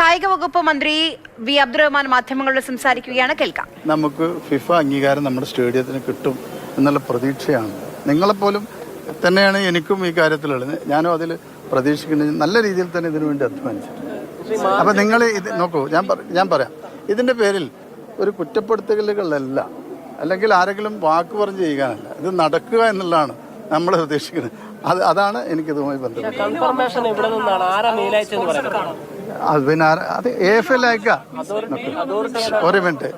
കായിക വകുപ്പ് മന്ത്രി വി അബ്ദുറഹ്മാൻ മാധ്യമങ്ങളോട് സംസാരിക്കുകയാണ്. കേൾക്കാം. നമുക്ക് ഫിഫ അംഗീകാരം നമ്മുടെ സ്റ്റേഡിയത്തിന് കിട്ടും എന്നുള്ള പ്രതീക്ഷയാണ്. നിങ്ങളെപ്പോലും തന്നെയാണ് എനിക്കും ഈ കാര്യത്തിലുള്ളത്. ഞാനും അതിൽ പ്രതീക്ഷിക്കുന്നത് നല്ല രീതിയിൽ തന്നെ ഇതിനു വേണ്ടി അധ്വാനിച്ചിട്ടുണ്ട്. അപ്പം നിങ്ങൾ ഇത് നോക്കൂ, ഞാൻ പറയാം, ഇതിൻ്റെ പേരിൽ ഒരു കുറ്റപ്പെടുത്തലുകളല്ല, അല്ലെങ്കിൽ ആരെങ്കിലും വാക്ക് പറഞ്ഞ് ചെയ്യാനല്ല, ഇത് നടക്കുക എന്നുള്ളതാണ് നമ്മൾ ഉദ്ദേശിക്കുന്നത്. അതാണ് എനിക്കിതുമായി ബന്ധപ്പെട്ടത്. അത് പിന്നെ അത് AFL അയക്കാം. ഒരു മിനിറ്റ്,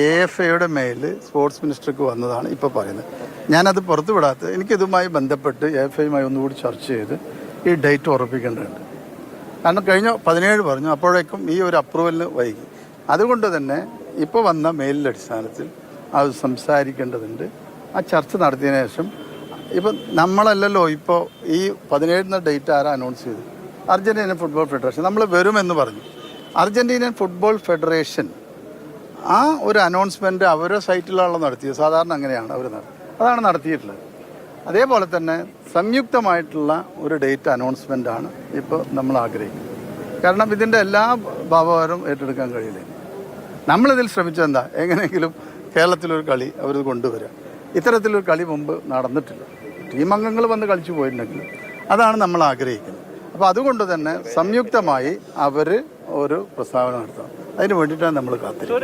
AFAയുടെ മെയിൽ സ്പോർട്സ് മിനിസ്റ്റർക്ക് വന്നതാണ് ഇപ്പോൾ പറയുന്നത്. ഞാനത് പുറത്തു വിടാത്തത് എനിക്കിതുമായി ബന്ധപ്പെട്ട് AFAയുമായി ഒന്നുകൂടി ചർച്ച ചെയ്ത് ഈ ഡേറ്റ് ഉറപ്പിക്കേണ്ടതുണ്ട്. കാരണം കഴിഞ്ഞ 17 പറഞ്ഞു, അപ്പോഴേക്കും ഈ ഒരു അപ്രൂവലിന് വൈകി. അതുകൊണ്ട് തന്നെ ഇപ്പോൾ വന്ന മെയിലിൻ്റെ അടിസ്ഥാനത്തിൽ അത് സംസാരിക്കേണ്ടതുണ്ട്. ആ ചർച്ച നടത്തിയതിനു ശേഷം ഇപ്പം നമ്മളല്ലല്ലോ ഇപ്പോൾ ഈ 17 ഡേറ്റ് ആരാ അനൗൺസ് ചെയ്തു? Argentinian football federation. നമ്മൾ വരുമെന്ന് പറഞ്ഞു. അർജന്റീനിയൻ ഫുട്ബോൾ ഫെഡറേഷൻ ആ ഒരു അനൗൺസ്മെൻറ്റ് അവരുടെ സൈറ്റിലാണല്ലോ നടത്തിയത്. സാധാരണ അങ്ങനെയാണ് അവർ അതാണ് നടത്തിയിട്ടുള്ളത്. അതേപോലെ തന്നെ സംയുക്തമായിട്ടുള്ള ഒരു ഡേറ്റ് അനൗൺസ്മെൻ്റാണ് ഇപ്പോൾ നമ്മൾ ആഗ്രഹിക്കുന്നത്. കാരണം ഇതിൻ്റെ എല്ലാ ഭാവവും ഏറ്റെടുക്കാൻ കഴിയില്ല. നമ്മളിതിൽ ശ്രമിച്ചതെന്താ, എങ്ങനെയെങ്കിലും കേരളത്തിലൊരു കളി അവർ കൊണ്ടുവരിക. ഇത്തരത്തിലൊരു കളി മുമ്പ് നടന്നിട്ടില്ല. ടീം അംഗങ്ങൾ വന്ന് കളിച്ചു പോയിട്ടുണ്ടെങ്കിൽ അതാണ് നമ്മൾ ആഗ്രഹിക്കുന്നത്. അപ്പോൾ അതുകൊണ്ട് തന്നെ സംയുക്തമായി അവർ ഒരു പ്രസ്താവന നടത്തണം. അതിന് വേണ്ടിയിട്ടാണ് നമ്മൾ കാത്തിരിക്കുന്നത്.